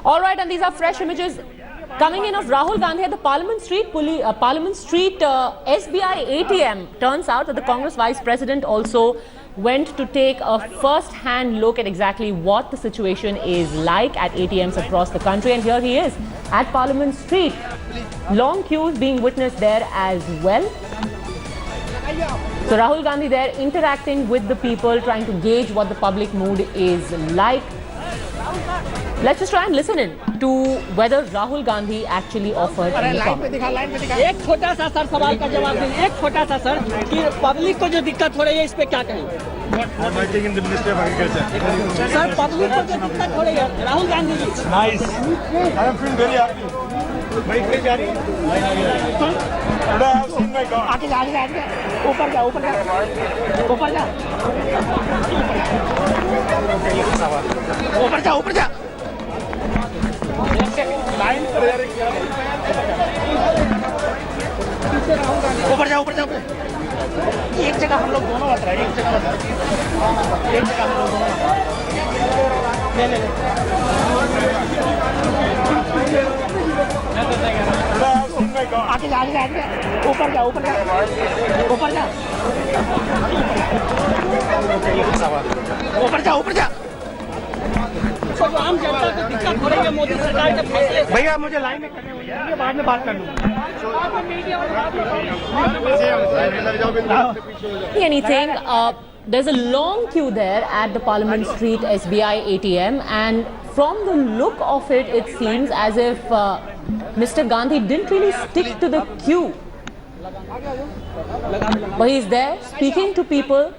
All right, and these are fresh images coming in of Rahul Gandhi at the Parliament Street SBI ATM. Turns out that the Congress Vice President also went to take a first-hand look at exactly what the situation is like at ATMs across the country. And here he is at Parliament Street. Long queues being witnessed there as well. So Rahul Gandhi there interacting with the people, trying to gauge what the public mood is like. Let's just try and listen in to whether Rahul Gandhi actually offered any comment. एक छोटा सा sir सवाल का जवाब दीजिए, एक छोटा सा सर कि पब्लिक को जो दिक्कत हो रही है इस पे क्या कहें? सर पब्लिक को जो दिक्कत हो रही है Rahul Gandhi ji. Nice. I am feeling very happy. Today I have seen my God. आगे जा ऊपर जा ऊपर जा ऊपर जा ऊपर जा ऊपर जा ऊपर जा ऊपर जा एक जगह हम लोग दोनों बता रहे हैं, एक जगह बता एक जगह हम लोग दोनों ले ले आगे जा ऊपर जा ऊपर जा ऊपर जा ऊपर जा ऊपर जा आम जनता को दिक्कत हो रही है मोदी सरकार के फैसले। भैया मुझे लाइन में करने होंगे, बाद में बात कर लूँगा। Anything. There's a long queue there at the Parliament Street SBI ATM, and from the look of it, it seems as if Mr. Gandhi didn't really stick to the queue. But he's there speaking to people,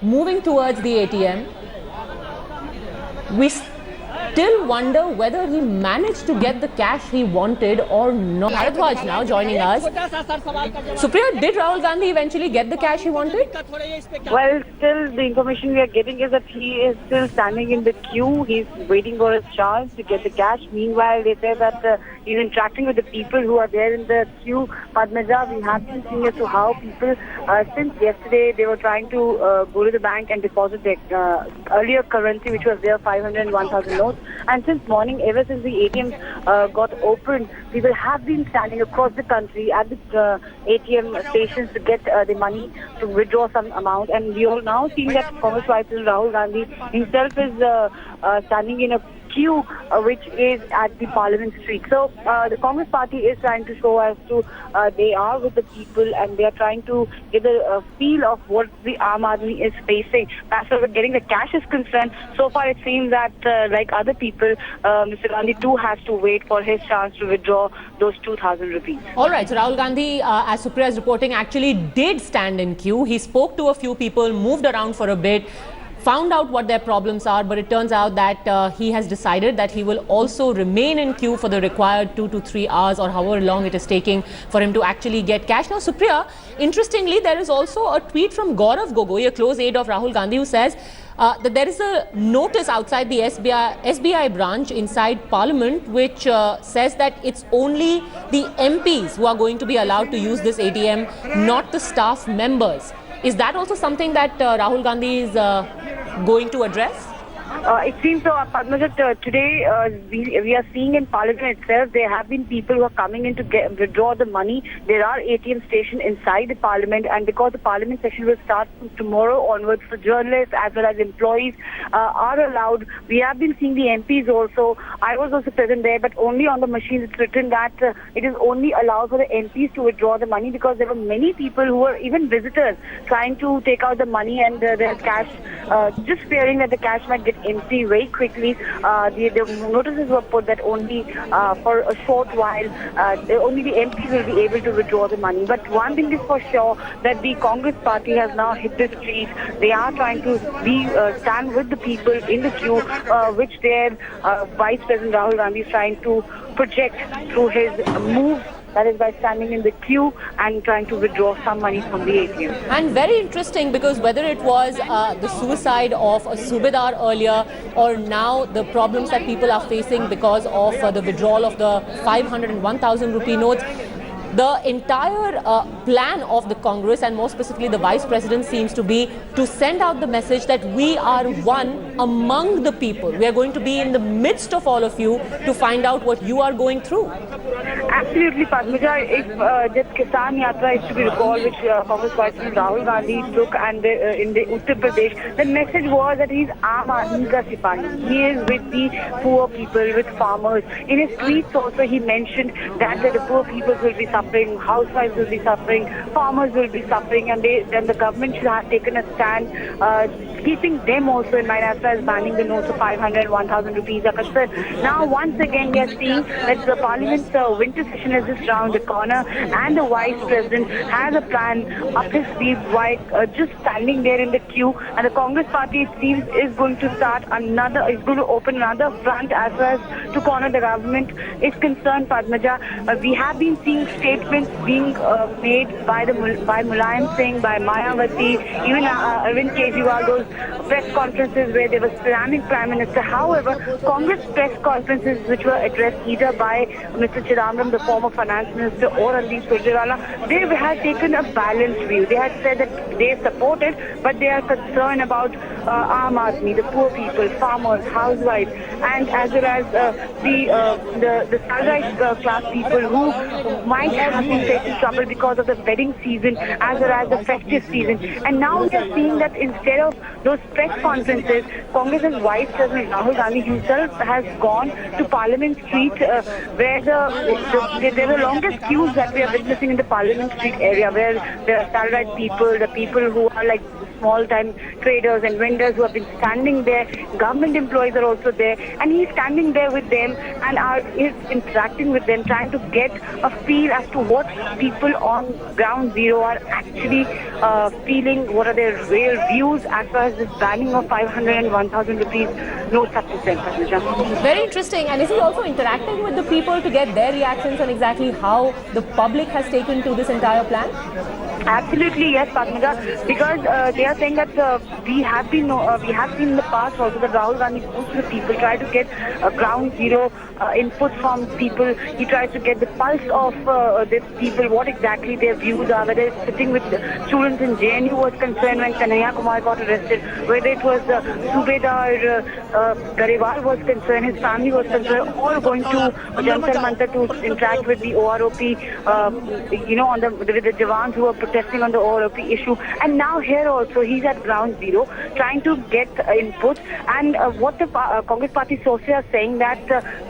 moving towards the ATM. We still wonder whether he managed to get the cash he wanted or not. Bharadwaj now joining us. Supriya, did Rahul Gandhi eventually get the cash he wanted? Well, still the information we are getting is that he is still standing in the queue. He's waiting for his chance to get the cash. Meanwhile, they say that he's interacting with the people who are there in the queue. Padmaja, we have been seeing as to how people, since yesterday, they were trying to go to the bank and deposit their earlier currency, which was their 500 and 1,000 notes. And since morning, ever since the ATMs got opened, people have been standing across the country at the ATM stations to get the money to withdraw some amount. And we are now seeing that Congress Vice President Rahul Gandhi himself is standing in a queue which is at the Parliament Street. So the Congress party is trying to show as to they are with the people and they are trying to get a feel of what the Aam Aadmi is facing. As far as getting the cash is concerned, so far it seems that like other people, Mr. Gandhi too has to wait for his chance to withdraw those 2,000 rupees. All right, so Rahul Gandhi, as Supriya is reporting, actually did stand in queue. He spoke to a few people, moved around for a bit, found out what their problems are, but it turns out that he has decided that he will also remain in queue for the required 2 to 3 hours or however long it is taking for him to actually get cash. Now, Supriya, interestingly, there is also a tweet from Gaurav Gogoi, a close aide of Rahul Gandhi, who says that there is a notice outside the SBI branch inside Parliament which says that it's only the MPs who are going to be allowed to use this ATM, not the staff members. Is that also something that Rahul Gandhi is going to address? It seems so, Padmaja, today we are seeing in Parliament itself, there have been people who are coming in to withdraw the money. There are ATM stations inside the Parliament, and because the Parliament session will start from tomorrow onwards, for journalists as well as employees are allowed. We have been seeing the MPs also. I was also present there, but only on the machines it's written that it is only allowed for the MPs to withdraw the money, because there were many people who were even visitors trying to take out the money and their cash, just fearing that the cash might get empty very quickly. The notices were put that only for a short while, only the MPs will be able to withdraw the money. But one thing is for sure, that the Congress party has now hit the streets. They are trying to stand with the people in the queue, which their Vice President Rahul Gandhi is trying to project through his moves. That is by standing in the queue and trying to withdraw some money from the ATM. And very interesting, because whether it was the suicide of a Subedar earlier or now the problems that people are facing because of the withdrawal of the 500 and 1,000 rupee notes, The entire plan of the Congress, and more specifically the Vice President, seems to be to send out the message that we are one among the people. We are going to be in the midst of all of you to find out what you are going through. Absolutely, Padmaja. If this Kisan Yatra is to be recalled, which Congress President Rahul Gandhi took, and in the Uttar Pradesh, the message was that he's Aam Aadmi ka Sipahi. He is with the poor people, with farmers. In his tweets also, he mentioned that the poor people will be suffering, housewives will be suffering, farmers will be suffering, and then the government should have taken a stand, keeping them also in mind as far as banning the notes of 500 and 1,000 rupees are concerned. Now, once again, we are seeing that the Parliament's winter session is just round the corner, and the Vice President has a plan up his sleeve, while just standing there in the queue. And the Congress Party, it seems, is going to open another front as far as to corner the government is concerned, Padmaja. We have been seeing statements being made by Mulayam Singh, by Mayawati, even Arvind Kejriwal, those press conferences where they were slamming Prime Minister. However, Congress press conferences which were addressed either by Mr. Chidambaram, the former finance minister, or Randeep Surjewala, they had taken a balanced view. They had said that they support it, but they are concerned about Aam Aadmi, the poor people, farmers, housewives, and as well as the salaried class people who might have been facing trouble because of the wedding season as well as the festive season. And now we are seeing that instead of those press conferences, Congress's Vice President Rahul Gandhi himself has gone to Parliament Street, where there are the longest queues that we are witnessing in the Parliament Street area, where the salaried people, the people who are like small-time traders and vendors who have been standing there, government employees are also there, and he's standing there with them and is interacting with them, trying to get a feel as to what people on ground zero are actually feeling, what are their real views as far as this banning of 500 and 1,000 rupees notes are concerned. Very interesting. And is he also interacting with the people to get their reactions on exactly how the public has taken to this entire plan? Absolutely, yes, Padmaja, because they are saying that we have seen in the past also that Rahul Gandhi goes to the people, try to get ground zero input from people. He tries to get the pulse of the people, what exactly their views are, whether it's sitting with students in JNU was concerned when Kanhaiya Kumar got arrested, whether it was Subedar Garewal was concerned, his family was concerned, all going to Jantar Mantar to interact with the OROP, with the Jawans who were protesting on the OROP issue. And now here also he's at ground zero trying to get input. And what the Congress Party sources are saying that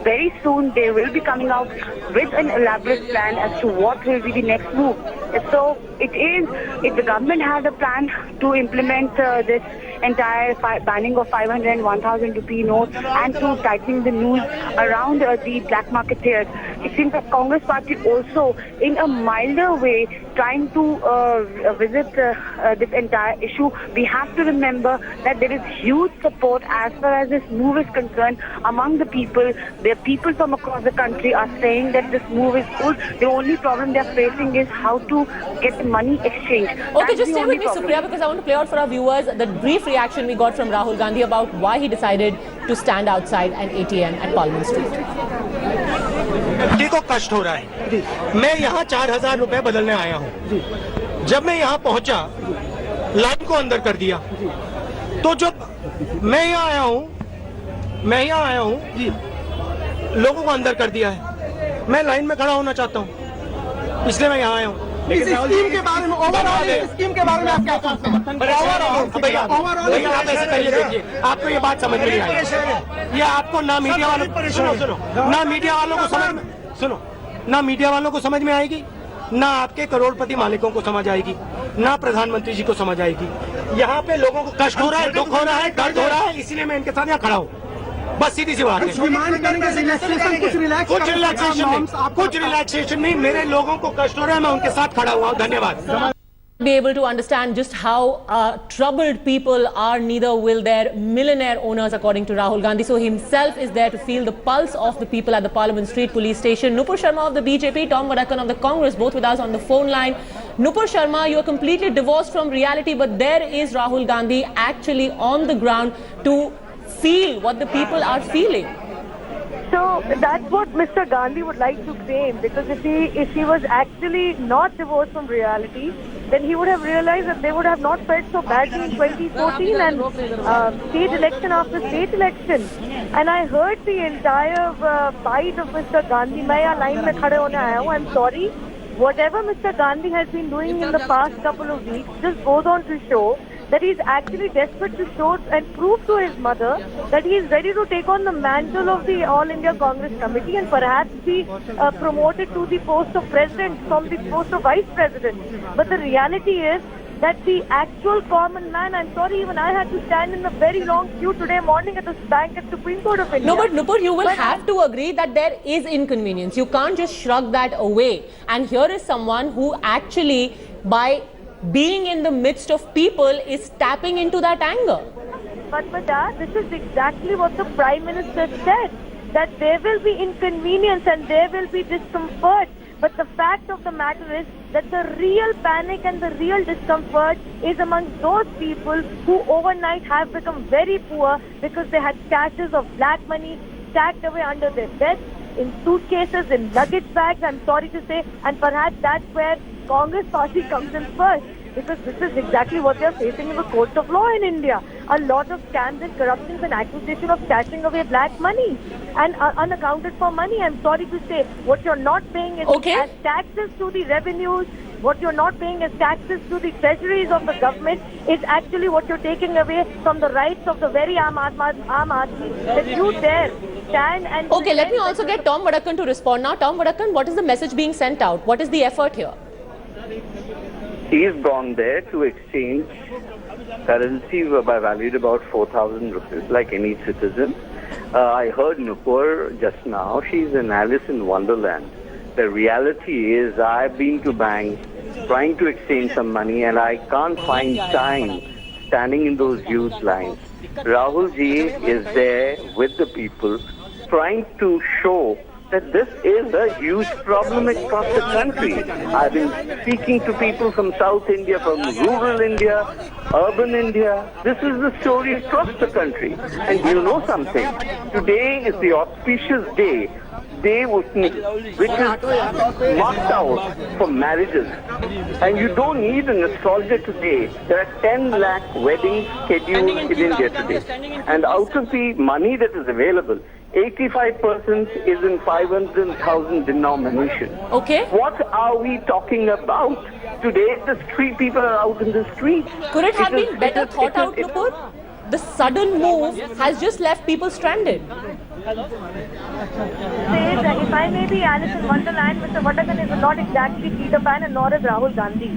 very soon they will be coming out with an elaborate plan as to what will be the next move. So if the government has a plan to implement this entire banning of 500 and 1,000 rupee notes and to tightening the noose around the black marketeers, it seems that Congress Party also in a milder way trying to visit this entire issue. We have to remember that there is huge support as far as this move is concerned among the people. The people from across the country are saying that this move is good. The only problem they are facing is how to get the money exchange. Okay, just stay with me, Supriya, because I want to play out for our viewers the brief reaction we got from Rahul Gandhi about why he decided to stand outside an ATM at Parliament Street. को कष्ट हो रहा है। मैं यहाँ 4,000 रुपए बदलने आया हूँ। जब मैं यहाँ पहुँचा, लाइन को अंदर कर दिया। तो जब मैं यहाँ आया हूँ, लोगों को अंदर कर दिया है। मैं लाइन में खड़ा होना चाहता हूँ, इसलिए मैं यहाँ आया हूँ। इस स्कीम के बारे में आप क्या कहते हैं? भैया आप ऐसे करिए, देखिए आपको ये बात समझ में नहीं आई। ये आपको ना मीडिया वालों को समझ में आएगी, ना आपके करोड़पति मालिकों को समझ आएगी, ना प्रधानमंत्री जी को समझ आएगी। यहाँ पे लोगों को कष्ट हो रहा है, दुख हो रहा है, दर्द हो रहा है, इसीलिए मैं इनके साथ यहाँ खड़ा हूँ। बस सीधी सी बात है। कुछ रिलैक्सेशन नहीं, मेरे लोगों को कष्ट हो रहा है, मैं उनके साथ खड़ा हुआ हूँ। धन्यवाद। Be able to understand just how troubled people are, neither will their millionaire owners, according to Rahul Gandhi. So himself is there to feel the pulse of the people at the Parliament Street police station. Nupur Sharma of the BJP, Tom Vadakkan of the Congress, both with us on the phone line. Nupur Sharma, you are completely divorced from reality, but there is Rahul Gandhi actually on the ground to feel what the people are feeling. So that's what Mr. Gandhi would like to claim, because if he was actually not divorced from reality, then he would have realized that they would have not felt so badly in 2014 and state election after state election. And I heard the entire bite of Mr. Gandhi. मैं यहाँ line में खड़े होने आया हूँ. I'm sorry. Whatever Mr. Gandhi has been doing in the past couple of weeks just goes on to show that he's actually desperate to show and prove to his mother that he is ready to take on the mantle of the All India Congress Committee and perhaps be promoted to the post of president from the post of vice president. But the reality is that the actual common man, I'm sorry, even I had to stand in a very long queue today morning at the bank at Supreme Court of India. No, but Nupur, you will have to agree that there is inconvenience. You can't just shrug that away. And here is someone who actually, by being in the midst of people, is tapping into that anger. But Dad, this is exactly what the Prime Minister said, that there will be inconvenience and there will be discomfort. But the fact of the matter is that the real panic and the real discomfort is among those people who overnight have become very poor because they had caches of black money stacked away under their beds, in suitcases, in luggage bags, I'm sorry to say, and perhaps that's where Congress party comes in first, because this is exactly what they are facing in the courts of law in India. A lot of scams and corruptions and accusation of stashing away black money and unaccounted for money. I'm sorry to say, what you're not paying is as taxes to the revenues, what you're not paying as taxes to the treasuries of the government is actually what you're taking away from the rights of the very Aam Aadmi that you dare stand and... Okay, let me also get Tom Vadakkan to respond now. Tom Vadakkan, what is the message being sent out? What is the effort here? He's gone there to exchange currency valued about 4,000 rupees, like any citizen. I heard Nupur just now. She's an Alice in Wonderland. The reality is I've been to banks trying to exchange some money and I can't find time standing in those huge lines. Rahul ji is there with the people trying to show that this is a huge problem across the country. I've been speaking to people from South India, from rural India, urban India. This is the story across the country. And you know something? Today is the auspicious day which is marked out for marriages. And you don't need an astrologer today. There are 10 lakh weddings scheduled in India today. And out of the money that is available, 85% is in 500,000 denomination. Okay. What are we talking about? Today, the street people are out in the street. Could it have been better thought out, Nupur? The sudden move has just left people stranded. If I may be Alice in Wonderland, Mr. Vadakkan is not exactly Peter Pan and nor is Rahul Gandhi.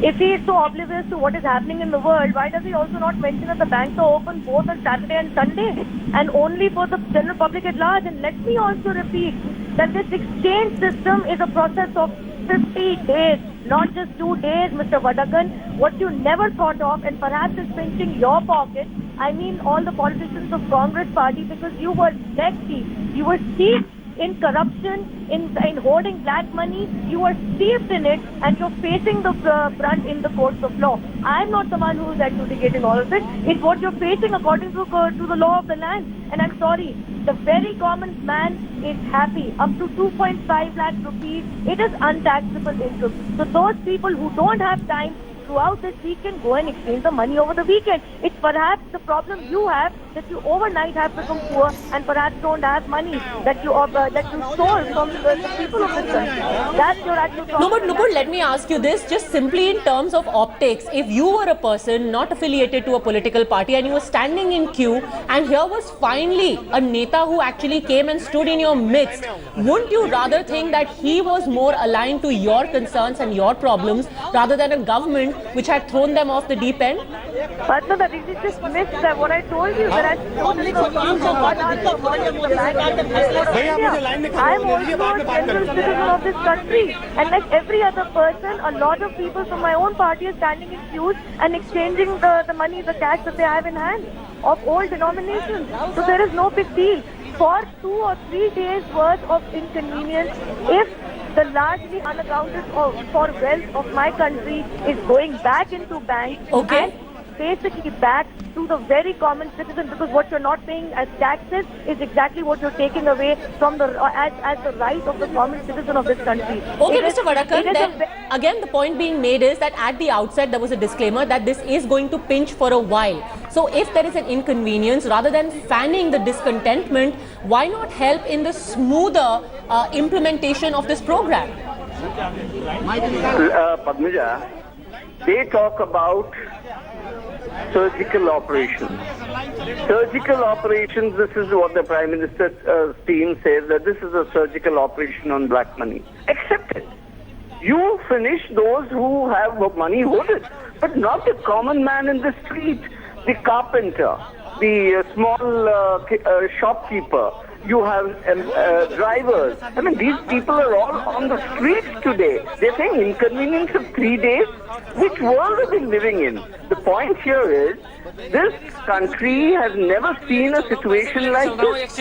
If he is so oblivious to what is happening in the world, why does he also not mention that the banks are open both on Saturday and Sunday and only for the general public at large? And let me also repeat that this exchange system is a process of 50 days, not just 2 days, Mr. Vadakkan. What you never thought of, and perhaps is pinching your pocket, I mean all the politicians of Congress party, because you were neck deep. You were steeped in corruption, in hoarding black money. You were steeped in it and you're facing the brunt in the courts of law. I'm not the one who is adjudicating all of it. It's what you're facing according to the law of the land. And I'm sorry, the very common man is happy. Up to 2.5 lakh rupees, it is untaxable income. So those people who don't have time throughout this weekend go and exchange the money over the weekend. It's perhaps the problem you have, that you overnight have become poor and perhaps don't have money that you stole from the people of this country. That's your actual problem. No, but Nupur, let me ask you this, just simply in terms of optics. If you were a person not affiliated to a political party and you were standing in queue and here was finally a Neta who actually came and stood in your midst, wouldn't you rather think that he was more aligned to your concerns and your problems rather than a government which had thrown them off the deep end? But no, that is just missed that what I told you, that I told you I'm also a general citizen of this country, and like every other person, a lot of people from my own party are standing in queues and exchanging the money, the cash that they have in hand of old denominations. So there is no big deal. For 2 or 3 days worth of inconvenience, if the largely unaccounted for wealth of my country is going back into banks, okay, basically back to the very common citizen, because what you're not paying as taxes is exactly what you're taking away from the as the right of the common citizen of this country. Okay, It is- Mr. Vadakan, it is a then again the point being made is that at the outset there was a disclaimer that this is going to pinch for a while. So if there is an inconvenience, rather than fanning the discontentment, why not help in the smoother implementation of this program? Padmaja, they talk about surgical operations. Surgical operations, this is what the Prime Minister's team says, that this is a surgical operation on black money. Accept it. You finish those who have money hoarded, but not the common man in the street, the carpenter, the small shopkeeper. You have drivers. I mean, these people are all on the streets today. They're saying inconvenience of 3 days. Which world are we living in? The point here is, this country has never seen a situation like this.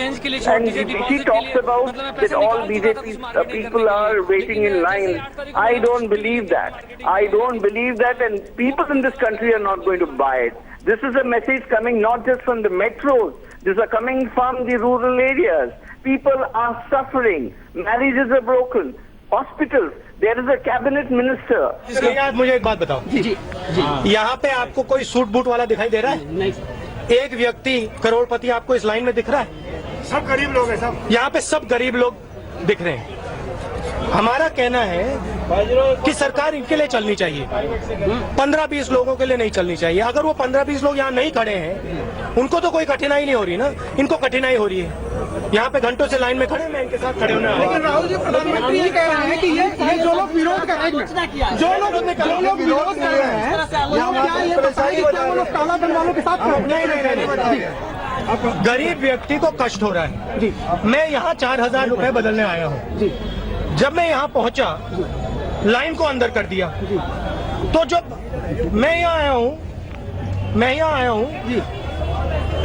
And she talks about that all BJP people are waiting in line. I don't believe that. I don't believe that, and people in this country are not going to buy it. This is a message coming not just from the metros. These are coming from the rural areas. People are suffering. Marriages are broken. Hospitals. There is a cabinet minister. इसलिए आप मुझे एक बात बताओ, यहाँ पे आपको कोई सूट बूट वाला दिखाई दे रहा है? नहीं। एक व्यक्ति करोड़पति आपको इस लाइन में दिख रहा है? सब गरीब लोग हैं सब। यहाँ पे सब गरीब लोग दिख रहे हैं। हमारा कहना है कि सरकार इनके लिए चलनी चाहिए, 15-20 लोगों के लिए नहीं चलनी चाहिए। अगर वो 15-20 लोग यहाँ नहीं खड़े हैं, उनको तो कोई कठिनाई नहीं हो रही ना, इनको कठिनाई हो रही है। यहाँ पे घंटों से लाइन में खड़े, मैं इनके साथ खड़े होने। लेकिन राहुल जी, प्रधानमंत्री ये कह रहे हैं कि ये जो लोग विरोध कर रहे हैं, जो लोग विरोध कर रहे हैं, क्या ये बताइए कि क्या वो लोग काला धन वालों के साथ नहीं। गरीब व्यक्ति को कष्ट हो रहा है। मैं यहाँ 4000 रुपए बदलने आया हूँ। जब मैं यहाँ पहुंचा, लाइन को अंदर कर दिया। तो जब मैं यहाँ आया हूँ,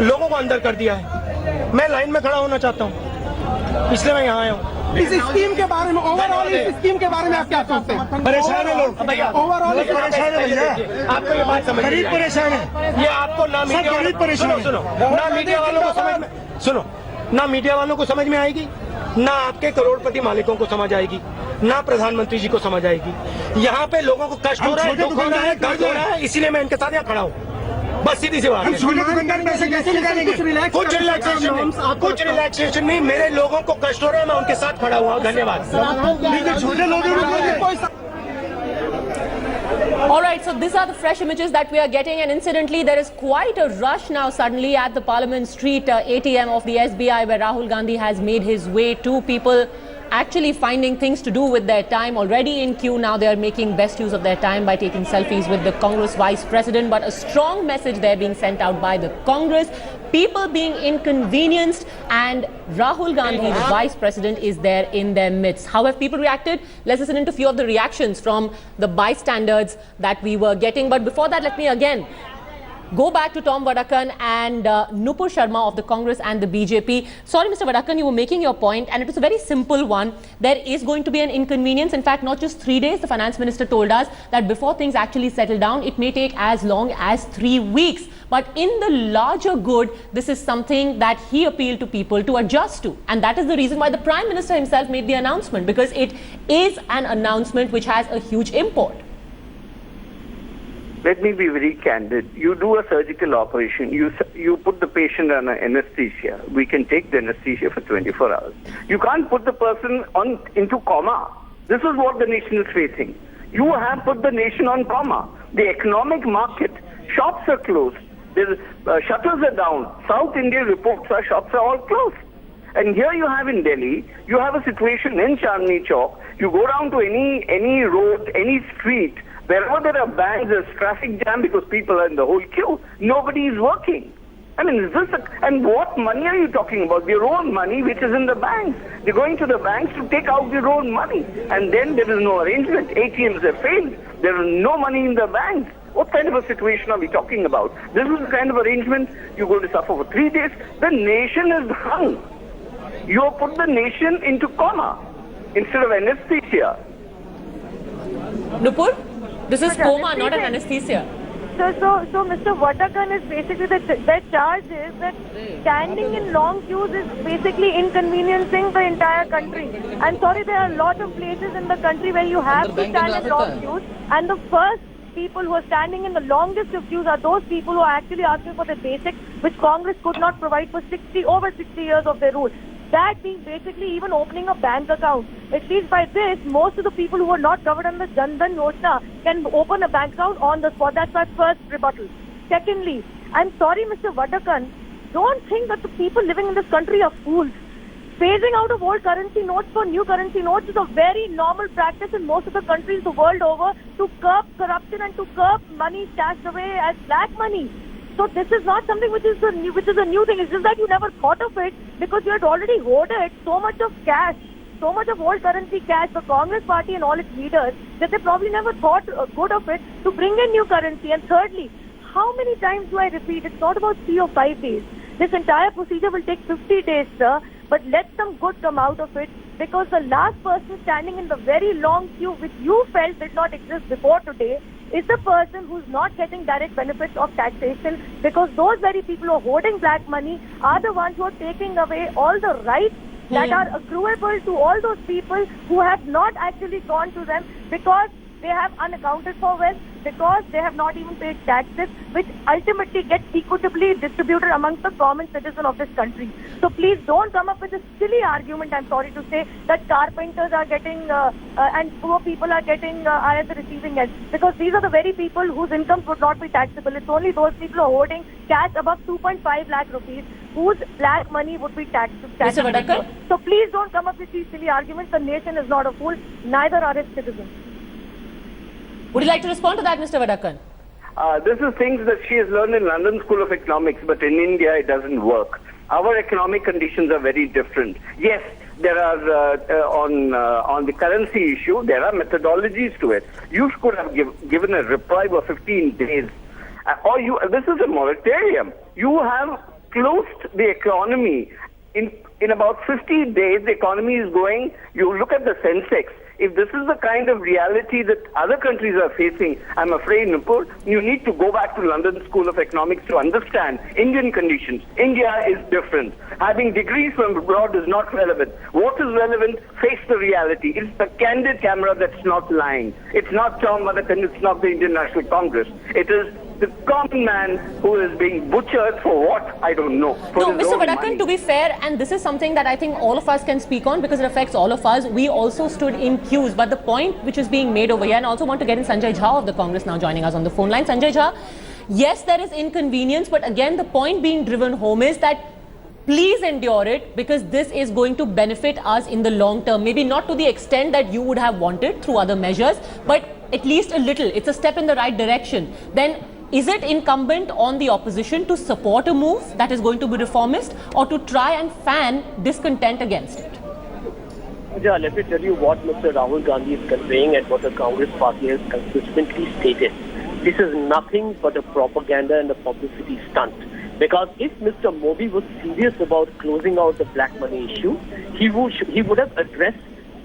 लोगों को अंदर कर दिया है। मैं लाइन में खड़ा होना चाहता हूँ, इसलिए मैं यहाँ आया हूँ। इस स्कीम के बारे में, ओवरऑल इस स्कीम के बारे में आप क्या सोचते हैं? परेशान है लोग, ओवरऑल परेशान है भैया, आपको ये बात समझ, गरीब परेशान है। ये आपको ना मीडिया वालों ना मीडिया वालों को समझ में, सुनो, ना मीडिया वालों को समझ में आएगी, ना आपके करोड़पति मालिकों को समझ आएगी, ना प्रधानमंत्री जी को समझ आएगी। यहाँ पे लोगों को कष्ट हो रहा है, दुख हो रहा है, दर्द हो रहा है, इसीलिए मैं इनके साथ यहाँ खड़ा हूँ। बस सीधी सी बात है। कुछ रिलैक्सेशन नहीं, मेरे लोगों को कष्ट हो रहा है, मैं उनके साथ खड़ा हुआ हूँ। धन्यवाद। छोटे लोग All right, so these are the fresh images that we are getting, and incidentally, there is quite a rush now suddenly at the Parliament Street ATM of the SBI, where Rahul Gandhi has made his way to. People actually finding things to do with their time. Already in queue now, they are making best use of their time by taking selfies with the Congress Vice President. But a strong message there being sent out by the Congress. People being inconvenienced, and Rahul Gandhi, the Vice President, is there in their midst. How have people reacted? Let's listen to a few of the reactions from the bystanders that we were getting. But before that, let me again go back to Tom Vadakan and Nupur Sharma of the Congress and the BJP. Sorry, Mr. Vadakan, you were making your point, and it was a very simple one. There is going to be an inconvenience. In fact, not just 3 days. The finance minister told us that before things actually settle down, it may take as long as 3 weeks. But in the larger good, this is something that he appealed to people to adjust to. And that is the reason why the Prime Minister himself made the announcement, because it is an announcement which has a huge import. Let me be very candid. You do a surgical operation, you put the patient on anesthesia. We can take the anesthesia for 24 hours. You can't put the person into coma. This is what the nation is facing. You have put the nation on coma. The economic market, shops are closed. Shutters are down. South India reports our shops are all closed. And here you have in Delhi, you have a situation in Chandni Chowk. You go down to any road, any street, wherever there are banks, there's traffic jam because people are in the whole queue. Nobody is working. I mean, is this and what money are you talking about? Their own money, which is in the banks. They're going to the banks to take out their own money. And then there is no arrangement. ATMs have failed. There is no money in the banks. What kind of a situation are we talking about? This is the kind of arrangement you're going to suffer for 3 days. The nation is hung. You have put the nation into coma instead of anesthesia. Nupur, this is coma, not an anesthesia. So Mr. Vadakan is basically their charge is that standing in long queues is basically inconveniencing the entire country. I'm sorry, there are a lot of places in the country where you have to stand in long queues, and the first people who are standing in the longest of queues are those people who are actually asking for the basics, which Congress could not provide for over 60 years of their rule. That being basically even opening a bank account. At least by this, most of the people who are not covered under Jan Dhan Yojana can open a bank account on the spot. That's my first rebuttal. Secondly, I'm sorry, Mr. Vadakan, don't think that the people living in this country are fools. Phasing out of old currency notes for new currency notes is a very normal practice in most of the countries the world over to curb corruption and to curb money stashed away as black money. So this is not something which is a new thing. It's just that you never thought of it because you had already hoarded so much of cash, so much of old currency cash, the Congress party and all its leaders, that they probably never thought good of it to bring in new currency. And thirdly, how many times do I repeat? It's not about 3 or 5 days. This entire procedure will take 50 days, sir. But let some good come out of it, because the last person standing in the very long queue, which you felt did not exist before today, is the person who's not getting direct benefits of taxation, because those very people who are hoarding black money are the ones who are taking away all the rights that are accruable to all those people who have not actually gone to them because they have unaccounted for wealth, because they have not even paid taxes, which ultimately gets equitably distributed amongst the common citizen of this country. So please don't come up with a silly argument, I'm sorry to say, that carpenters are getting and poor people are getting are at the receiving end, because these are the very people whose incomes would not be taxable. It's only those people who are holding cash above 2.5 lakh rupees whose black money would be taxable. Mr. Vadakan? So please don't come up with these silly arguments. The nation is not a fool, neither are its citizens. Would you like to respond to that, Mr. Vadakan? This is things that she has learned in London School of Economics, but in India it doesn't work. Our economic conditions are very different. Yes, there are on the currency issue, there are methodologies to it. You could have given a reprieve of 15 days, this is a moratorium. You have closed the economy in about 50 days. The economy is going. You look at the Sensex. If this is the kind of reality that other countries are facing, I'm afraid, Nupur, you need to go back to London School of Economics to understand Indian conditions. India is different. Having degrees from abroad is not relevant. What is relevant? Face the reality. It's the candid camera that's not lying. It's not Tom Vadakan, it's not the Indian National Congress. It is the common man who is being butchered for what? I don't know. No, Mr. Vadakan, to be fair, and this is something that I think all of us can speak on because it affects all of us, we also stood in queues. But the point which is being made over here, and I also want to get in Sanjay Jha of the Congress now joining us on the phone line. Sanjay Jha, yes, there is inconvenience, but again, the point being driven home is that please endure it, because this is going to benefit us in the long term. Maybe not to the extent that you would have wanted through other measures, but at least a little. It's a step in the right direction. Then is it incumbent on the opposition to support a move that is going to be reformist, or to try and fan discontent against it? Yeah, let me tell you what Mr. Rahul Gandhi is conveying and what the Congress party has consistently stated. This is nothing but a propaganda and a publicity stunt. Because if Mr. Modi was serious about closing out the black money issue, he would have addressed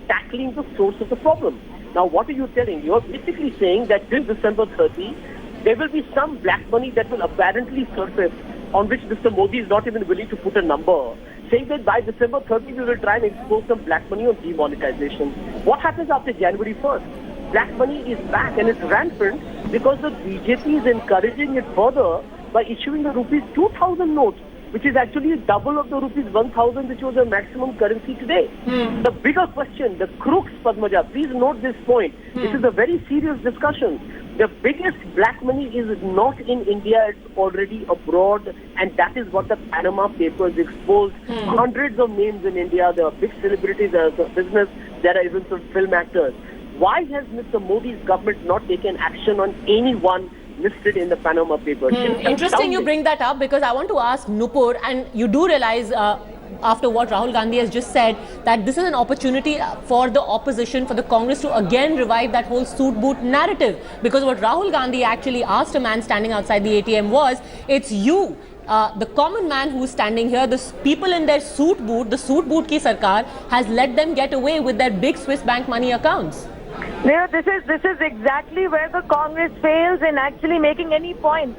tackling the source of the problem. Now, what are you telling? You're basically saying that till December 30, there will be some black money that will apparently surface, on which Mr. Modi is not even willing to put a number, saying that by December 30 we will try and expose some black money on demonetization. What happens after January 1st? Black money is back and it's rampant because the BJP is encouraging it further by issuing the rupees 2,000 notes, which is actually double of the rupees 1,000, which was the maximum currency today. The bigger question, the crux, Padmaja, please note this point. This is a very serious discussion. The biggest black money is not in India, it's already abroad, and that is what the Panama Papers exposed. Hundreds of names in India, there are big celebrities, there are some business, there are even some film actors. Why has Mr. Modi's government not taken action on anyone listed in the Panama Papers? Interesting you bring that up, because I want to ask Nupur, and you do realize after what Rahul Gandhi has just said, that this is an opportunity for the opposition, for the Congress to again revive that whole suit boot narrative. Because what Rahul Gandhi actually asked a man standing outside the ATM was, it's you, the common man who's standing here, the people in their suit boot, the suit boot ki sarkar has let them get away with their big Swiss bank money accounts. This is exactly where the Congress fails in actually making any point.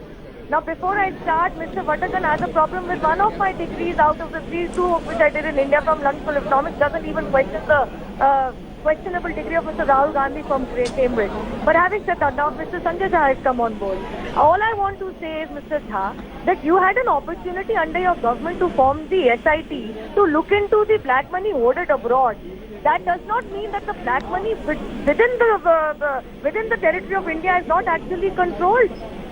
Now, before I start, Mr. Vatakan has a problem with one of my degrees out of the 3, 2 of which I did in India from London School of Economics. Doesn't even question the questionable degree of Mr. Rahul Gandhi from Cambridge. But having said that, now Mr. Sanjay Jha has come on board. All I want to say is, Mr. Jha, that you had an opportunity under your government to form the SIT to look into the black money hoarded abroad. That does not mean that the black money within the territory of India is not actually controlled.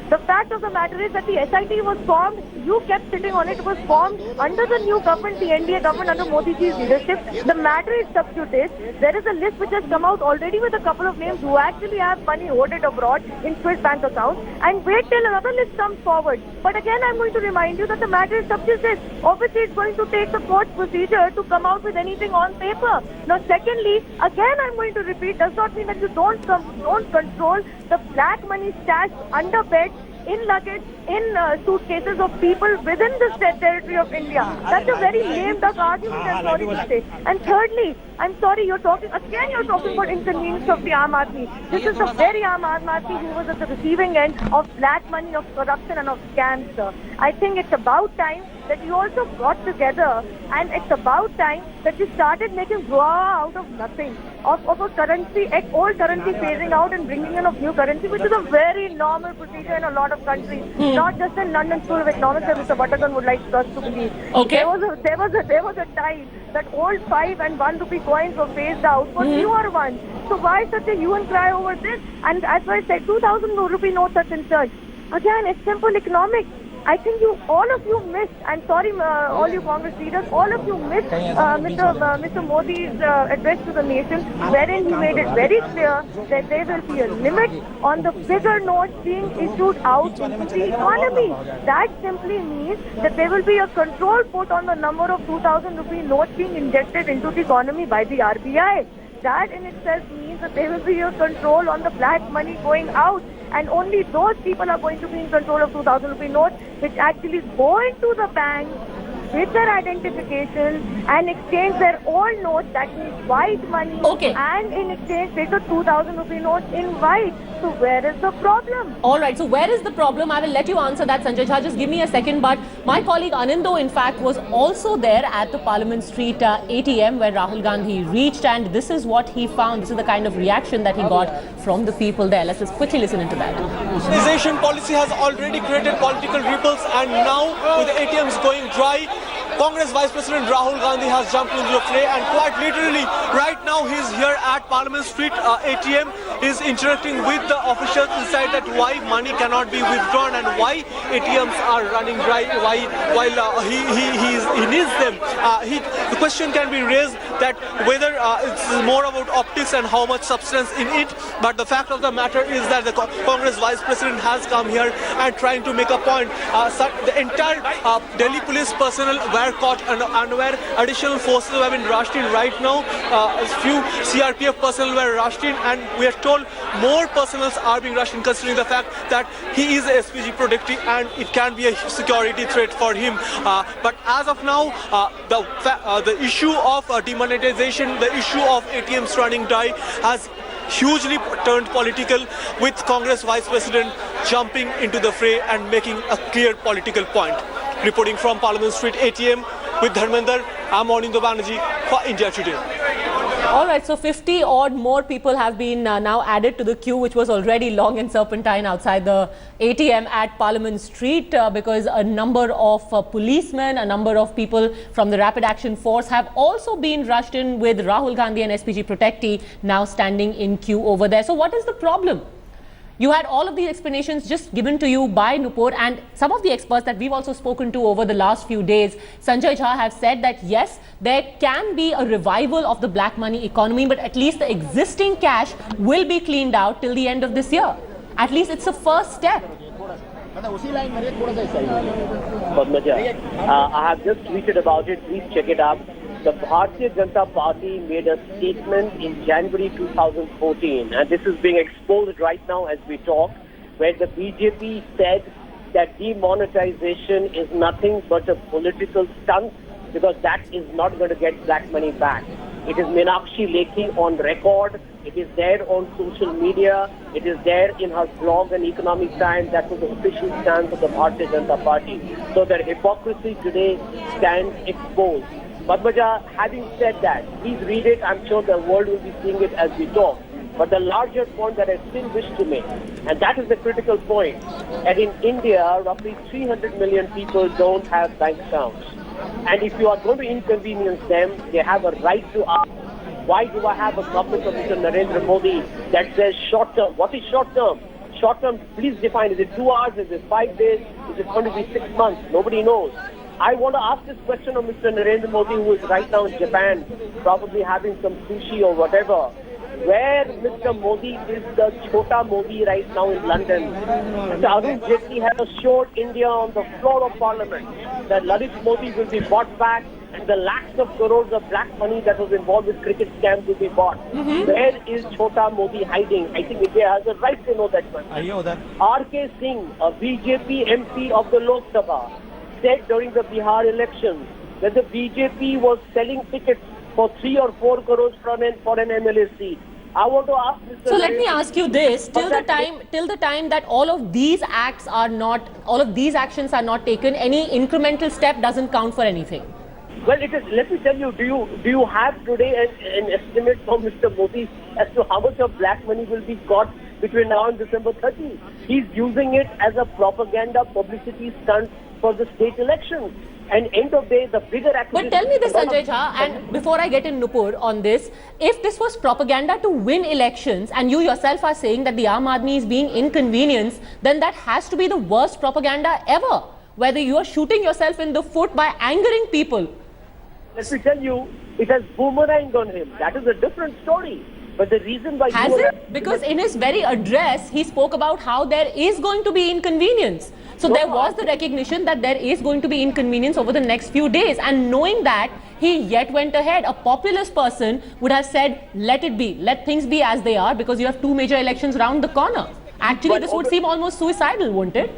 The fact of the matter is that the SIT was formed, you kept sitting on it, it was formed under the new government, the NDA government under Modi ji's leadership. The matter is sub judice. There is a list which has come out already with a couple of names who actually have money hoarded abroad in Swiss bank accounts, and wait till another list comes forward. But again, I'm going to remind you that the matter is sub judice. Obviously, it's going to take the court procedure to come out with anything on paper. Now, secondly, again, I'm going to repeat, does not mean that you don't control the black money stashed under beds, in luggage, in suitcases of people within the territory of India. That's a very lame duck argument, I'm sorry to say. And thirdly, I'm sorry, you're talking about inconvenience of the Aam Aadmi. This is the very Aam Aadmi who was at the receiving end of black money, of corruption and of scams, sir. I think it's about time that you also got together, and it's about time that you started making Goa out of nothing, of a currency, old currency phasing out and bringing in of new currency, which is a very normal procedure in a lot of countries, not just in London School of Economics, as Mr. Vatakan would like us to believe. Okay. There was a time that old 5 and 1 rupee coins were phased out for newer ones. So why such a hue and cry over this? And as I said, 2,000 rupee notes are concerned. Again, it's simple economics. I think all of you missed, and sorry, all you Congress leaders, all of you missed Mr. Modi's address to the nation, wherein he made it very clear that there will be a limit on the bigger notes being issued out into the economy. That simply means that there will be a control put on the number of 2,000 rupee notes being injected into the economy by the RBI. That in itself means that there will be a control on the black money going out, and only those people are going to be in control of 2,000 rupee notes, which actually go into the bank with their identification and exchange their old notes, that means white money, and in exchange take a 2,000 rupee note in white. So where is the problem? All right, so where is the problem? I will let you answer that, Sanjay Jha. Just give me a second. But my colleague Anindo, in fact, was also there at the Parliament Street ATM where Rahul Gandhi reached, and this is what he found. This is the kind of reaction that he got from the people there. Let's just quickly listen into that. Nationalization policy has already created political ripples, and now with the ATMs going dry, Congress Vice President Rahul Gandhi has jumped into the fray, and quite literally right now he's here at Parliament Street ATM. He's interacting with the officials inside that why money cannot be withdrawn and why ATMs are running dry while he needs them. The question can be raised that whether it's more about optics and how much substance in it, but the fact of the matter is that the Congress Vice President has come here and trying to make a point. The entire Delhi police personnel were caught and where additional forces have been rushed in right now. A few CRPF personnel were rushed in, and we are told more personnel are being rushed in, considering the fact that he is a SPG protectee and it can be a security threat for him. But as of now, the issue of demonetization, the issue of ATMs running dry has hugely turned political, with Congress Vice President jumping into the fray and making a clear political point. Reporting from Parliament Street ATM with Dharmender, I'm Anindo Banerjee for India Today. All right, so 50 odd more people have been now added to the queue, which was already long and serpentine outside the ATM at Parliament Street, because a number of policemen, a number of people from the Rapid Action Force have also been rushed in, with Rahul Gandhi and SPG protectee now standing in queue over there. So what is the problem? You had all of these explanations just given to you by Nupur, and some of the experts that we've also spoken to over the last few days, Sanjay Jha, have said that yes, there can be a revival of the black money economy, but at least the existing cash will be cleaned out till the end of this year. At least it's a first step. Padmaja, I have just tweeted about it. Please check it out. The Bharatiya Janata Party made a statement in January 2014, and this is being exposed right now as we talk, where the BJP said that demonetization is nothing but a political stunt, because that is not going to get black money back. It is Meenakshi Lekhi on record. It is there on social media. It is there in her blog and Economic Times. That was the official stance of the Bharatiya Janata Party. So their hypocrisy today stands exposed. Padmaja, having said that, please read it. I'm sure the world will be seeing it as we talk. But the larger point that I still wish to make, and that is the critical point, that in India, roughly 300 million people don't have bank accounts. And if you are going to inconvenience them, they have a right to ask, why do I have a government of Mr. Narendra Modi that says short term? What is short term? Short term, please define. Is it 2 hours? Is it 5 days? Is it going to be 6 months? Nobody knows. I want to ask this question of Mr. Narendra Modi, who is right now in Japan, probably having some sushi or whatever. Where Mr. Modi is the Chota Modi right now in London. Mr. Arun Jaitley has assured India on the floor of Parliament that Lalit Modi will be bought back and the lakhs of crores of black money that was involved with cricket scams will be bought. Where is Chota Modi hiding? I think India has a right to know that one. R.K. Singh, a BJP MP of the Lok Sabha, said during the Bihar elections that the BJP was selling tickets for 3 or 4 crores for an MLA seat. I want to ask Mr. So let me ask you this: till the time that all of these actions are not taken, any incremental step doesn't count for anything. Well, it is. Let me tell you. Do you have today an estimate from Mr. Modi as to how much of black money will be got between now and December 30? He's using it as a propaganda publicity stunt for the state elections. And end of day, the bigger acquisition. But tell me this, Sanjay Jha, and before I get in Nupur on this, if this was propaganda to win elections, and you yourself are saying that the Aam Aadmi is being inconvenienced, then that has to be the worst propaganda ever. Whether you are shooting yourself in the foot by angering people. Let me tell you, it has boomeranged on him. That is a different story. But the reason why has it? Because in his very address, he spoke about how there is going to be inconvenience. So there was the recognition that there is going to be inconvenience over the next few days. And knowing that, he yet went ahead. A populist person would have said, let it be. Let things be as they are, because you have 2 major elections round the corner. Actually, this would seem almost suicidal, wouldn't it?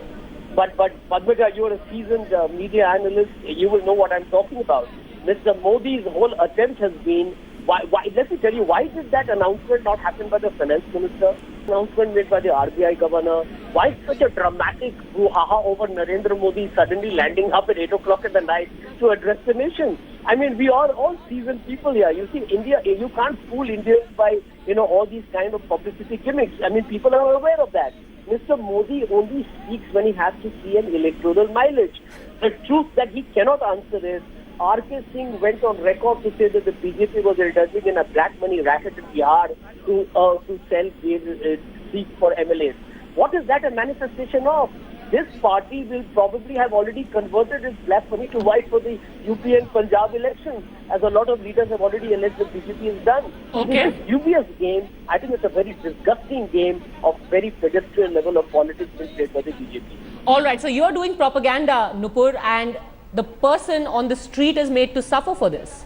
But Padmaja, you are a seasoned media analyst. You will know what I'm talking about. Mr. Modi's whole attempt has been, let me tell you, why did that announcement not happen by the finance minister? Announcement made by the RBI governor. Why such a dramatic brouhaha over Narendra Modi suddenly landing up at 8 o'clock at the night to address the nation? I mean, we are all seasoned people here. You see, India, you can't fool Indians by, all these kind of publicity gimmicks. I mean, people are aware of that. Mr. Modi only speaks when he has to see an electoral mileage. The truth that he cannot answer is, R.K. Singh went on record to say that the BJP was indulging in a black money racket in Bihar to sell seats for MLAs. What is that a manifestation of? This party will probably have already converted its black money to white for the UP and Punjab elections, as a lot of leaders have already alleged that BJP has done. Okay. This dubious game, I think it's a very disgusting game of very pedestrian level of politics being played by the BJP. All right, so you're doing propaganda, Nupur, and the person on the street is made to suffer for this.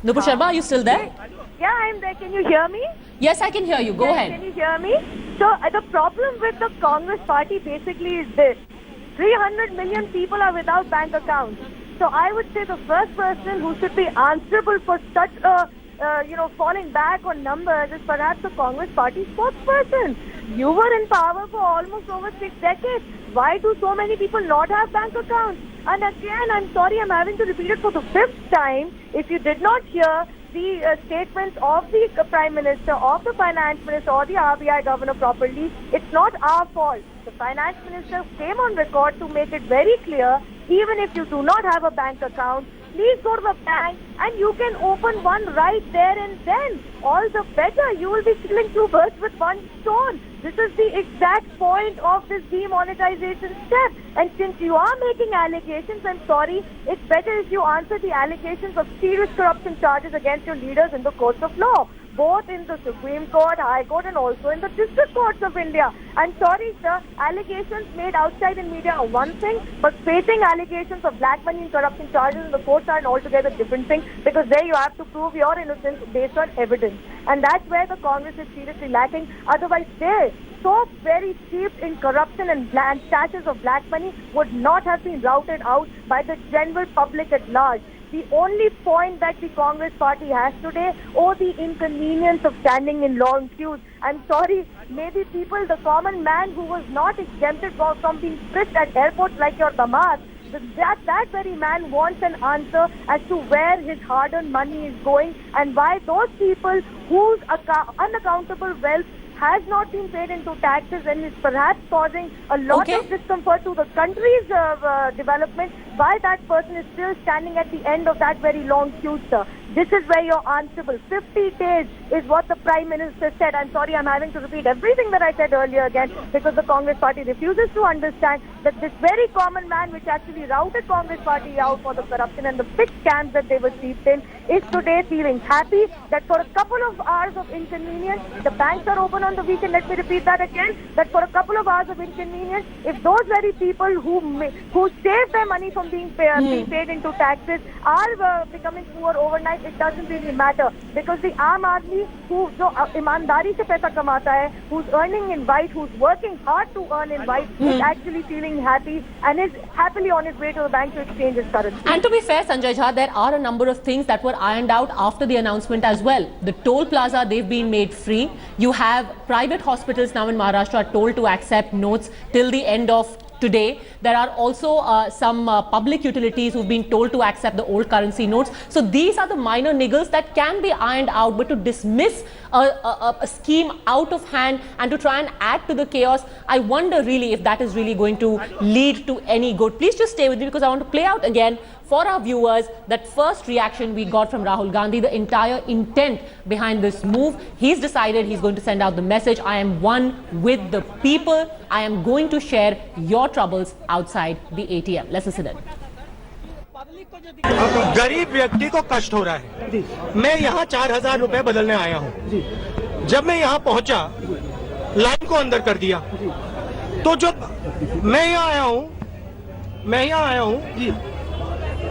Nupur Sharma, are you still there? Yeah, I'm there. Can you hear me? Yes, I can hear you. Go ahead. Can you hear me? So the problem with the Congress party basically is this. 300 million people are without bank accounts. So I would say the first person who should be answerable for such a, falling back on numbers is perhaps the Congress party spokesperson. You were in power for almost over 6 decades. Why do so many people not have bank accounts? And again, I'm sorry, I'm having to repeat it for the 5th time. If you did not hear the statements of the Prime Minister, of the Finance Minister or the RBI Governor properly, it's not our fault. The Finance Minister came on record to make it very clear, even if you do not have a bank account, please go to the bank and you can open one right there and then. All the better. You will be killing 2 birds with 1 stone. This is the exact point of this demonetization step. And since you are making allegations, I'm sorry, it's better if you answer the allegations of serious corruption charges against your leaders in the courts of law. both in the Supreme Court, High Court and also in the district courts of India. And sorry sir, allegations made outside in media are one thing, but facing allegations of black money and corruption charges in the courts are an altogether different thing, because there you have to prove your innocence based on evidence. And that's where the Congress is seriously lacking. Otherwise they, so very steeped in corruption and stashes of black money, would not have been routed out by the general public at large. The only point that the Congress party has today, the inconvenience of standing in long queues. I'm sorry, maybe people, the common man who was not exempted from being frisked at airports like your Damat, that very man wants an answer as to where his hard-earned money is going and why those people whose unaccountable wealth has not been paid into taxes and is perhaps causing a lot of discomfort to the country's development, why that person is still standing at the end of that very long queue, sir. This is where you're answerable. 50 days is what the Prime Minister said. I'm sorry, I'm having to repeat everything that I said earlier again, because the Congress party refuses to understand that this very common man, which actually routed Congress party out for the corruption and the big scams that they were steeped in, is today feeling happy that for a couple of hours of inconvenience, the banks are open on the weekend. Let me repeat that again, that for a couple of hours of inconvenience, if those very people who save their money from being paid into taxes are becoming poor overnight, it doesn't really matter, because the aam aadmi who imandari se paisa kamata hai, who's earning in white, who's working hard to earn in white, is actually feeling happy and is happily on his way to the bank to exchange his currency. And to be fair, Sanjay Jha, there are a number of things that were ironed out after the announcement as well. The toll plaza, they've been made free. You have private hospitals now in Maharashtra told to accept notes till the end of today. There are also some public utilities who've been told to accept the old currency notes. So these are the minor niggles that can be ironed out, but to dismiss a scheme out of hand and to try and add to the chaos, I wonder really if that is really going to lead to any good. Please just stay with me, because I want to play out again for our viewers that first reaction we got from Rahul Gandhi, the entire intent behind this move. He's decided he's going to send out the message, I am one with the people. I am going to share your troubles outside the ATM. Let's listen in. गरीब व्यक्ति को कष्ट हो रहा है। मैं यहाँ 4,000 रुपए बदलने आया हूँ। जब मैं यहाँ पहुँचा, लाइन को अंदर कर दिया। तो जब मैं यहाँ आया हूँ,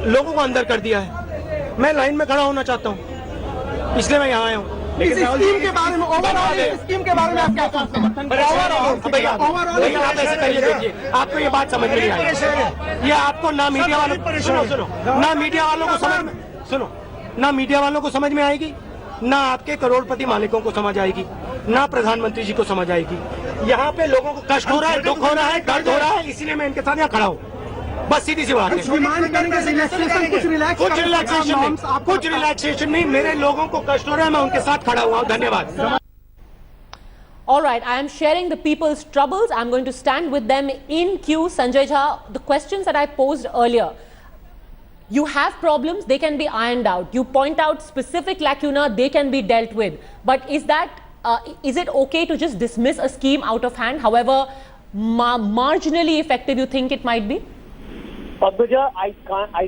लोगों को अंदर कर दिया है। मैं लाइन में खड़ा होना चाहता हूँ, इसलिए मैं यहाँ आया हूँ। लेकिन स्कीम के बारे में, ओवरऑल स्कीम के बारे में आप क्या कहते हैं? भैया आप ऐसे करिए, देखिए आपको ये बात समझ में नहीं आई। ये आपको ना मीडिया वालों ना मीडिया वालों को समझ में आएगी, ना आपके करोड़पति मालिकों को समझ आएगी, ना प्रधानमंत्री जी को समझ आएगी। यहाँ पे लोगों को कष्ट हो रहा है, दुख हो रहा है, दर्द हो रहा है, इसीलिए मैं इनके साथ यहाँ खड़ा हूँ। बस सीधी सी बात है। कुछ रिलैक्सेशन नहीं, मेरे लोगों को कष्ट हो रहा है, मैं उनके साथ खड़ा हुआ हूँ। धन्यवाद। All right, I am sharing the people's troubles. I'm going to stand with them in queue. Sanjay Jha, the questions that I posed earlier, you have problems, they can be ironed out. You point out specific lacuna, they can be dealt with. But is it okay to just dismiss a scheme out of hand, however marginally effective you think it might be? Padmaja, I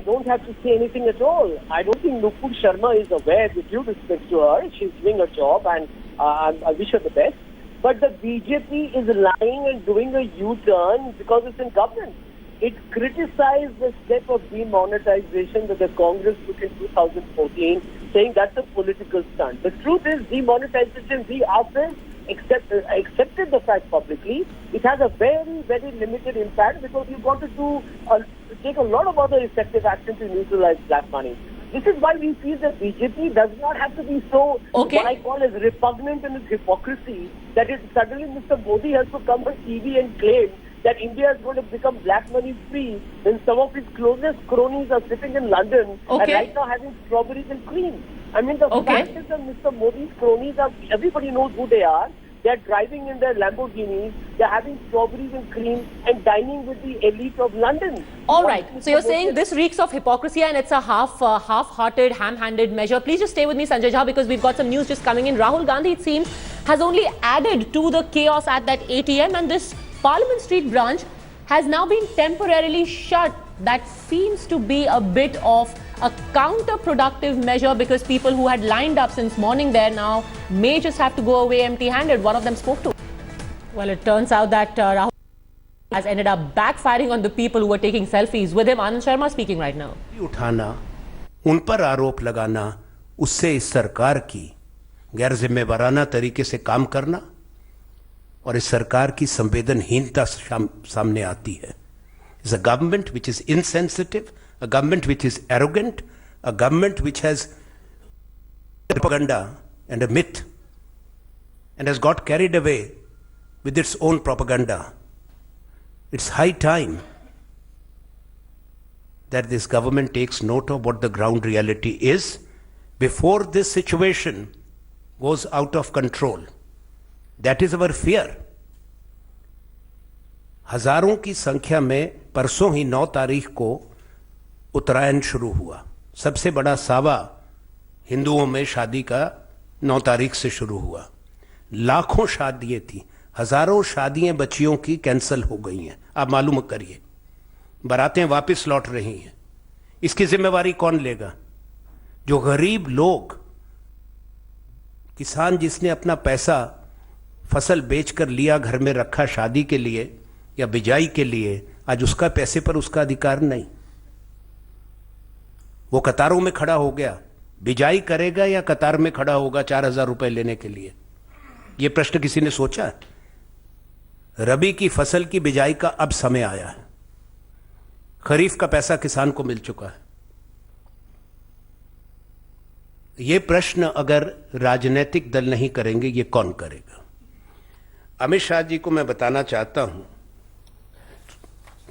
don't have to say anything at all. I don't think Nupur Sharma is aware, with due respect to her. She's doing her job and I wish her the best. But the BJP is lying and doing a U-turn because it's in government. It criticized the step of demonetization that the Congress took in 2014, saying that's a political stunt. The truth is, demonetization, we ourselves accepted the fact publicly. It has a very, very limited impact because you've got to take a lot of other effective action to neutralize black money. This is why we feel that BJP does not have to be so, what I call as repugnant in its hypocrisy, that it suddenly Mr. Modi has to come on TV and claim that India is going to become black money free when some of his closest cronies are sitting in London and right now having strawberries and cream. I mean, the fact is that Mr. Modi's cronies are, everybody knows who they are. They're driving in their Lamborghinis, they're having strawberries and cream and dining with the elite of London. All right, so you're saying this reeks of hypocrisy and it's a half-hearted, ham-handed measure. Please just stay with me, Sanjay Jha, because we've got some news just coming in. Rahul Gandhi, it seems, has only added to the chaos at that ATM, and this Parliament Street branch has now been temporarily shut. That seems to be a bit of a counterproductive measure because people who had lined up since morning there now may just have to go away empty-handed. One of them spoke to. Well, it turns out that Rahul has ended up backfiring on the people who were taking selfies with him. Anand Sharma speaking right now. उठाना, उन पर आरोप लगाना, उससे इस सरकार की गैर जिम्मेवाराना तरीके से काम करना और इस सरकार की संवेदनहीनता सामने आती है. It's a government which is insensitive, a government which is arrogant, a government which has propaganda and a myth and has got carried away with its own propaganda. It's high time that this government takes note of what the ground reality is before this situation goes out of control. That is our fear. हजारों की संख्या में परसों ही 9 तारीख को उत्तरायण शुरू हुआ. सबसे बड़ा सावा हिंदुओं में शादी का 9 तारीख से शुरू हुआ. लाखों शादियां थी, हजारों शादियां बच्चियों की कैंसिल हो गई हैं. आप मालूम करिए, बारातें वापस लौट रही हैं. इसकी जिम्मेवारी कौन लेगा? जो गरीब लोग, किसान जिसने अपना पैसा फसल बेचकर लिया, घर में रखा शादी के लिए या बिजाई के लिए, आज उसका पैसे पर उसका अधिकार नहीं. वो कतारों में खड़ा हो गया. बिजाई करेगा या कतार में खड़ा होगा 4,000 रुपए लेने के लिए? यह प्रश्न किसी ने सोचा? रबी की फसल की बिजाई का अब समय आया है. खरीफ का पैसा किसान को मिल चुका है. यह प्रश्न अगर राजनीतिक दल नहीं करेंगे, ये कौन करेगा? अमित शाह जी को मैं बताना चाहता हूं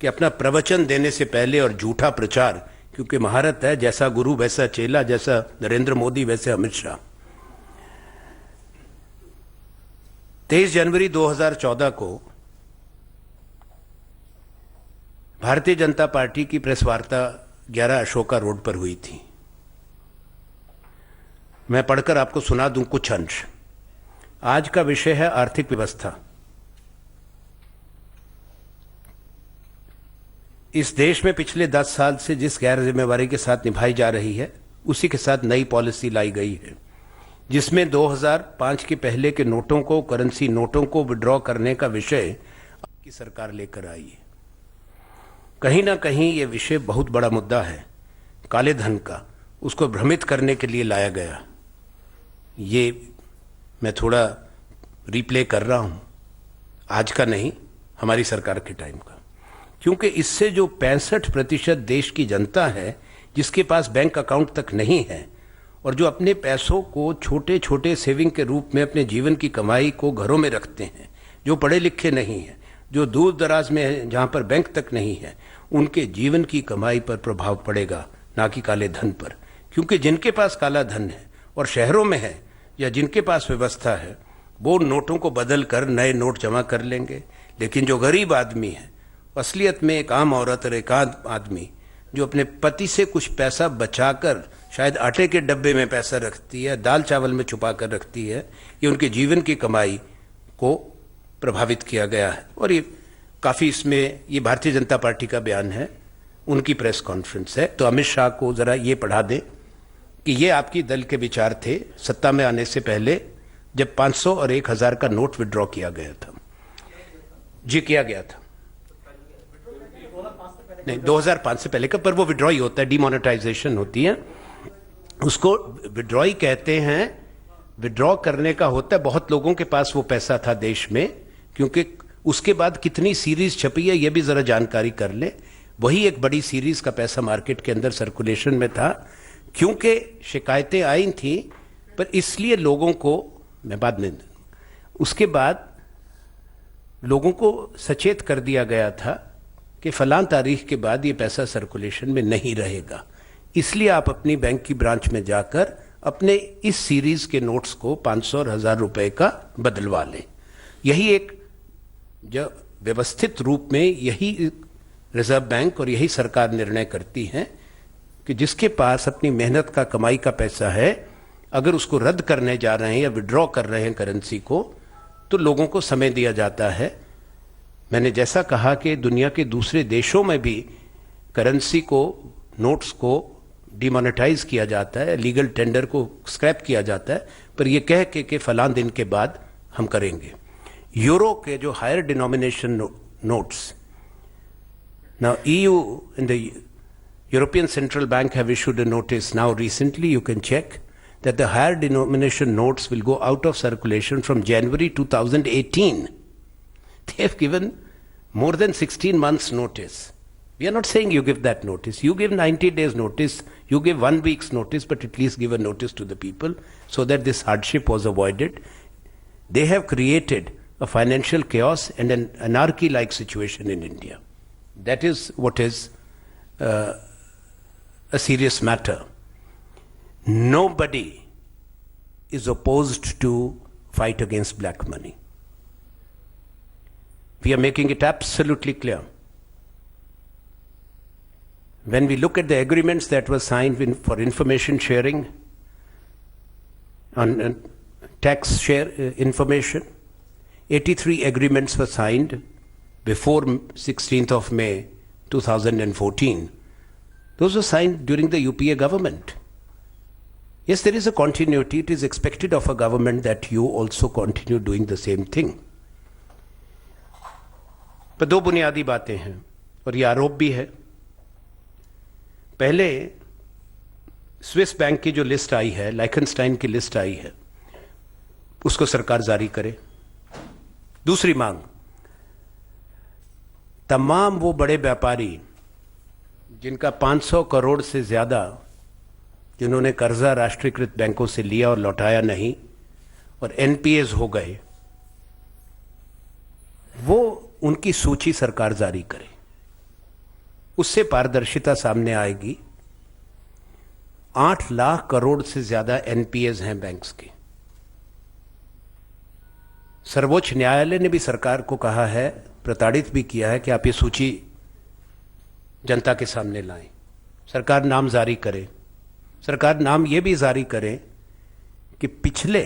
कि अपना प्रवचन देने से पहले और झूठा प्रचार, क्योंकि महारत है, जैसा गुरु वैसा चेला, जैसा नरेंद्र मोदी वैसे अमित शाह. 23 जनवरी 2014 को भारतीय जनता पार्टी की प्रेस वार्ता 11 अशोका रोड पर हुई थी. मैं पढ़कर आपको सुना दूं कुछ अंश. आज का विषय है आर्थिक व्यवस्था. इस देश में पिछले 10 साल से जिस गैर जिम्मेवारी के साथ निभाई जा रही है, उसी के साथ नई पॉलिसी लाई गई है, जिसमें 2005 के पहले के नोटों को, करेंसी नोटों को विड्रॉ करने का विषय आपकी सरकार लेकर आई है. कहीं ना कहीं ये विषय बहुत बड़ा मुद्दा है, काले धन का. उसको भ्रमित करने के लिए लाया गया. ये मैं थोड़ा रिप्ले कर रहा हूं, आज का नहीं, हमारी सरकार के टाइम का. क्योंकि इससे जो 65% देश की जनता है, जिसके पास बैंक अकाउंट तक नहीं है और जो अपने पैसों को छोटे छोटे सेविंग के रूप में अपने जीवन की कमाई को घरों में रखते हैं, जो पढ़े लिखे नहीं हैं, जो दूर दराज में है जहां पर बैंक तक नहीं है, उनके जीवन की कमाई पर प्रभाव पड़ेगा, ना कि काले धन पर. क्योंकि जिनके पास काला धन है और शहरों में है, या जिनके पास व्यवस्था है, वो नोटों को बदल कर नए नोट जमा कर लेंगे. लेकिन जो गरीब आदमी है, असलियत में एक आम औरत और एक आम आदमी जो अपने पति से कुछ पैसा बचाकर शायद आटे के डब्बे में पैसा रखती है, दाल चावल में छुपा कर रखती है, ये उनके जीवन की कमाई को प्रभावित किया गया है. और ये काफ़ी, इसमें ये भारतीय जनता पार्टी का बयान है, उनकी प्रेस कॉन्फ्रेंस है. तो अमित शाह को ज़रा ये पढ़ा दें कि ये आपकी दल के विचार थे सत्ता में आने से पहले, जब 500 और 1000 का नोट विड्रॉ किया गया था. जी, किया गया था. नहीं, 2005 से पहले का, पर वो विड्रॉ ही होता है, डिमोनेटाइजेशन होती है, उसको विड्रॉ ही कहते हैं. विड्रॉ करने का होता है. बहुत लोगों के पास वो पैसा था देश में, क्योंकि उसके बाद कितनी सीरीज छपी है ये भी जरा जानकारी कर ले. वही एक बड़ी सीरीज का पैसा मार्केट के अंदर सर्कुलेशन में था. क्योंकि शिकायतें आई थी, पर इसलिए लोगों को, मैं बाद में, उसके बाद लोगों को सचेत कर दिया गया था कि फलां तारीख के बाद ये पैसा सर्कुलेशन में नहीं रहेगा. इसलिए आप अपनी बैंक की ब्रांच में जाकर अपने इस सीरीज के नोट्स को 500 और 1000 रुपए का बदलवा लें. यही एक जो व्यवस्थित रूप में यही रिजर्व बैंक और यही सरकार निर्णय करती है कि जिसके पास अपनी मेहनत का, कमाई का पैसा है, अगर उसको रद्द करने जा रहे हैं या विड्रॉ कर रहे हैं करेंसी को, तो लोगों को समय दिया जाता है. मैंने जैसा कहा कि दुनिया के दूसरे देशों में भी करेंसी को, नोट्स को डिमोनेटाइज किया जाता है, लीगल टेंडर को स्क्रैप किया जाता है, पर यह कह के फलां दिन के बाद हम करेंगे। यूरो के जो higher denomination notes, now EU and the European Central Bank have issued a notice now recently, you can check, that the higher denomination notes will go out of circulation from January 2018. They have given more than 16 months notice. We are not saying you give that notice. You give 90 days notice, you give 1 week's notice, but at least give a notice to the people so that this hardship was avoided. They have created a financial chaos and an anarchy-like situation in India. That is what is a serious matter. Nobody is opposed to fight against black money. We are making it absolutely clear. When we look at the agreements that were signed for information sharing, on tax share information, 83 agreements were signed before 16th of May 2014. Those were signed during the UPA government. Yes, there is a continuity. It is expected of a government that you also continue doing the same thing. पर दो बुनियादी बातें हैं और ये आरोप भी है। पहले स्विस बैंक की जो लिस्ट आई है, लाइखनस्टाइन की लिस्ट आई है, उसको सरकार जारी करे। दूसरी मांग, तमाम वो बड़े व्यापारी जिनका 500 करोड़ से ज्यादा, जिन्होंने कर्जा राष्ट्रीयकृत बैंकों से लिया और लौटाया नहीं और एनपीएस हो गए, वो उनकी सूची सरकार जारी करे। उससे पारदर्शिता सामने आएगी। 8 लाख करोड़ से ज्यादा एनपीएस हैं बैंक्स के। सर्वोच्च न्यायालय ने भी सरकार को कहा है, प्रताड़ित भी किया है कि आप ये सूची जनता के सामने लाएं। सरकार नाम जारी करे। सरकार नाम ये भी जारी करे कि पिछले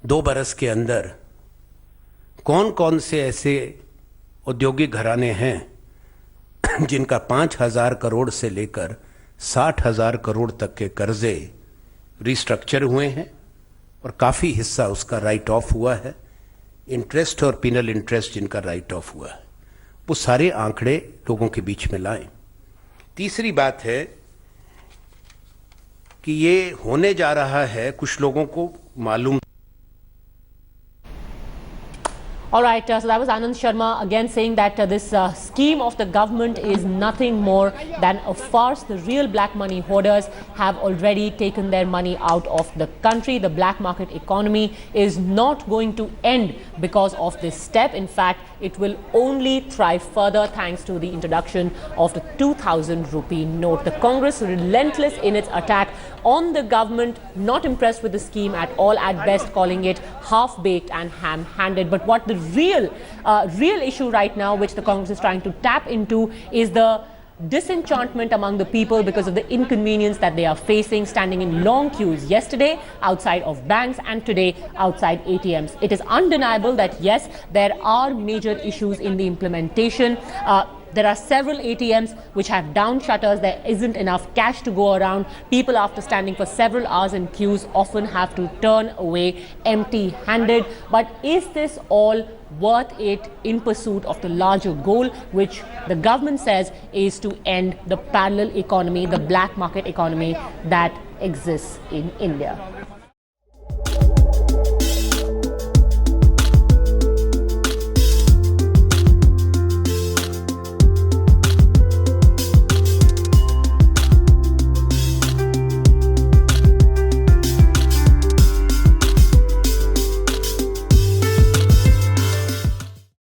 2 बरस के अंदर कौन कौन से ऐसे औद्योगिक घराने हैं जिनका 5,000 करोड़ से लेकर 60,000 करोड़ तक के कर्जे रिस्ट्रक्चर हुए हैं और काफ़ी हिस्सा उसका राइट ऑफ हुआ है, इंटरेस्ट और पिनल इंटरेस्ट जिनका राइट ऑफ हुआ है, वो सारे आंकड़े लोगों के बीच में लाएं। तीसरी बात है कि ये होने जा रहा है, कुछ लोगों को मालूम। All right, so that was Anand Sharma again saying that this scheme of the government is nothing more than a farce. The real black money hoarders have already taken their money out of the country. The black market economy is not going to end because of this step. In fact, it will only thrive further thanks to the introduction of the 2,000 rupee note. The Congress relentless in its attack on the government, not impressed with the scheme at all, at best calling it half-baked and ham-handed. But what the real issue right now, which the Congress is trying to tap into, is the disenchantment among the people because of the inconvenience that they are facing, standing in long queues yesterday outside of banks and today outside ATMs. It is undeniable that yes, there are major issues in the implementation. There are several ATMs which have down shutters. There isn't enough cash to go around. People, after standing for several hours in queues, often have to turn away empty-handed. But is this all worth it in pursuit of the larger goal, which the government says is to end the parallel economy, the black market economy that exists in India?